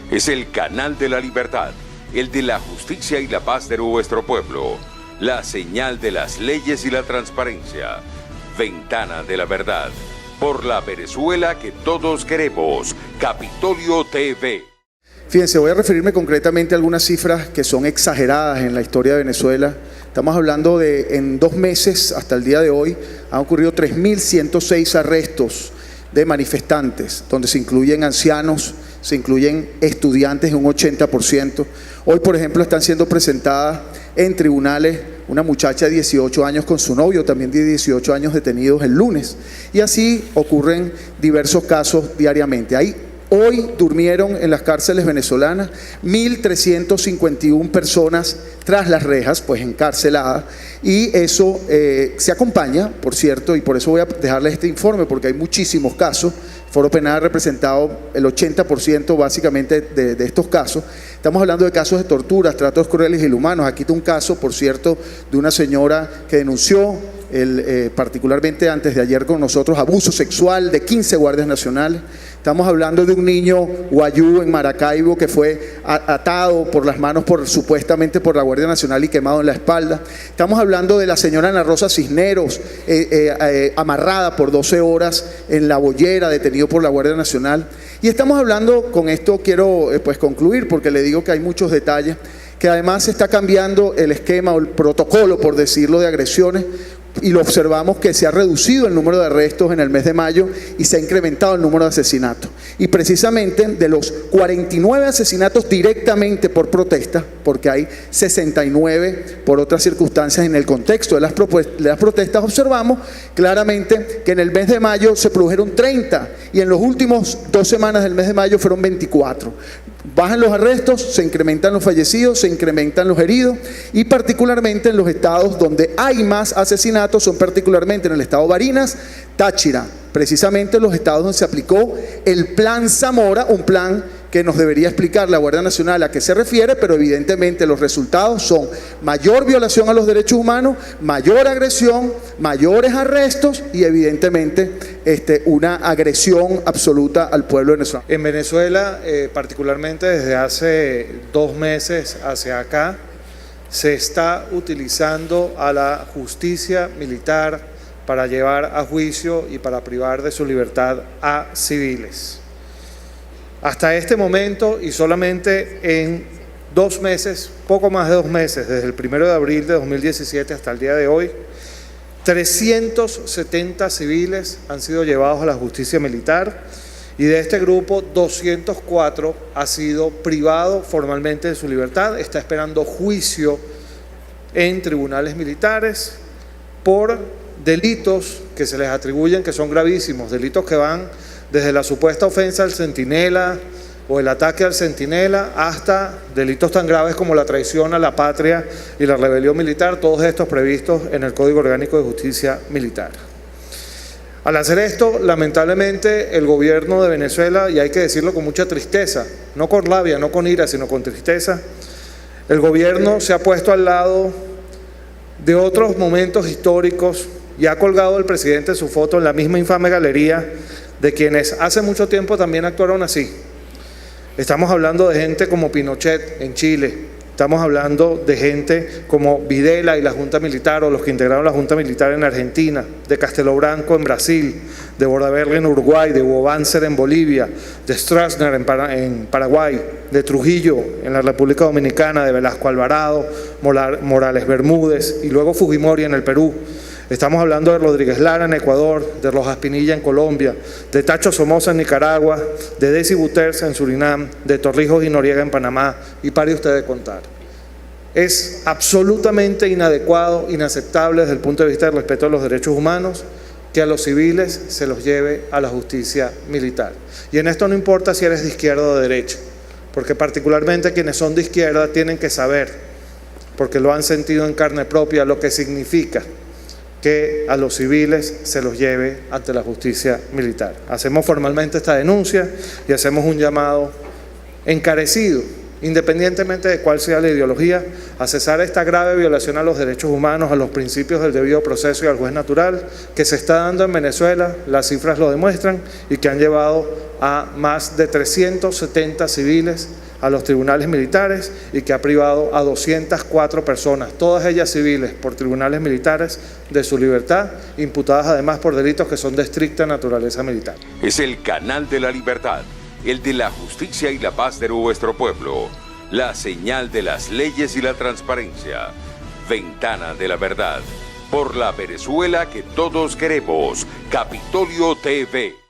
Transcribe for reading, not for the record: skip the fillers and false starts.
Es el canal de la libertad, el de la justicia y la paz de nuestro pueblo, la señal de las leyes y la transparencia, Ventana de la Verdad, por la Venezuela que todos queremos, Capitolio TV. Fíjense, voy a referirme concretamente a algunas cifras que son exageradas en la historia de Venezuela. Estamos hablando de, en 2 meses, hasta el día de hoy, han ocurrido 3.106 arrestos de manifestantes, donde se incluyen ancianos, se incluyen estudiantes en un 80%. Hoy, por ejemplo, están siendo presentadas en tribunales una muchacha de 18 años con su novio, también de 18 años, detenidos el lunes. Y así ocurren diversos casos diariamente. Hoy durmieron en las cárceles venezolanas 1.351 personas tras las rejas, pues encarceladas, y eso se acompaña, por cierto, y por eso voy a dejarles este informe, porque hay muchísimos casos. El Foro Penal ha representado el 80% básicamente de estos casos. Estamos hablando de casos de torturas, tratos crueles y inhumanos. Aquí está un caso, por cierto, de una señora que denunció, particularmente antes de ayer con nosotros, abuso sexual de 15 guardias nacionales. Estamos hablando de un niño guayú en Maracaibo que fue atado por las manos supuestamente por la Guardia Nacional y quemado en la espalda. Estamos hablando de la señora Ana Rosa Cisneros, amarrada por 12 horas en La Boyera, detenido por la Guardia Nacional. Y estamos hablando, con esto quiero concluir, porque le digo que hay muchos detalles, que además se está cambiando el esquema o el protocolo, por decirlo, de agresiones, y lo observamos que se ha reducido el número de arrestos en el mes de mayo y se ha incrementado el número de asesinatos. Y precisamente de los 49 asesinatos directamente por protesta, porque hay 69 por otras circunstancias en el contexto de las protestas, observamos claramente que en el mes de mayo se produjeron 30 y en los últimos 2 semanas del mes de mayo fueron 24. Bajan los arrestos, se incrementan los fallecidos, se incrementan los heridos, y particularmente en los estados donde hay más asesinatos son particularmente en el estado Barinas, Táchira, precisamente los estados donde se aplicó el Plan Zamora, un plan que nos debería explicar la Guardia Nacional a qué se refiere, pero evidentemente los resultados son mayor violación a los derechos humanos, mayor agresión, mayores arrestos y evidentemente una agresión absoluta al pueblo venezolano. En Venezuela, particularmente desde hace 2 meses hacia acá, se está utilizando a la justicia militar para llevar a juicio y para privar de su libertad a civiles. Hasta este momento, y solamente en 2 meses, poco más de 2 meses, desde el 1 de abril de 2017 hasta el día de hoy, 370 civiles han sido llevados a la justicia militar, y de este grupo 204 ha sido privado formalmente de su libertad. Está esperando juicio en tribunales militares por delitos que se les atribuyen, que son gravísimos, delitos que van desde la supuesta ofensa al centinela o el ataque al centinela hasta delitos tan graves como la traición a la patria y la rebelión militar, todos estos previstos en el Código Orgánico de Justicia Militar. Al hacer esto, lamentablemente, el gobierno de Venezuela, y hay que decirlo con mucha tristeza, no con rabia, no con ira, sino con tristeza, el gobierno se ha puesto al lado de otros momentos históricos y ha colgado el presidente su foto en la misma infame galería de quienes hace mucho tiempo también actuaron así. Estamos hablando de gente como Pinochet en Chile, estamos hablando de gente como Videla y la Junta Militar, o los que integraron la Junta Militar en Argentina, de Castelo Branco en Brasil, de Bordaberry en Uruguay, de Hugo Banzer en Bolivia, de Stroessner en Paraguay, de Trujillo en la República Dominicana, de Velasco Alvarado, Morales Bermúdez y luego Fujimori en el Perú. Estamos hablando de Rodríguez Lara en Ecuador, de Rojas Pinilla en Colombia, de Tacho Somoza en Nicaragua, de Desi Buters en Surinam, de Torrijos y Noriega en Panamá, y pare usted de contar. Es absolutamente inadecuado, inaceptable desde el punto de vista del respeto a los derechos humanos, que a los civiles se los lleve a la justicia militar. Y en esto no importa si eres de izquierda o de derecha, porque particularmente quienes son de izquierda tienen que saber, porque lo han sentido en carne propia, lo que significa que a los civiles se los lleve ante la justicia militar. Hacemos formalmente esta denuncia y hacemos un llamado encarecido, independientemente de cuál sea la ideología, a cesar esta grave violación a los derechos humanos, a los principios del debido proceso y al juez natural que se está dando en Venezuela. Las cifras lo demuestran, y que han llevado a más de 370 civiles a los tribunales militares y que ha privado a 204 personas, todas ellas civiles, por tribunales militares de su libertad, imputadas además por delitos que son de estricta naturaleza militar. Es el canal de la libertad, el de la justicia y la paz de nuestro pueblo, la señal de las leyes y la transparencia, Ventana de la Verdad, por la Venezuela que todos queremos, Capitolio TV.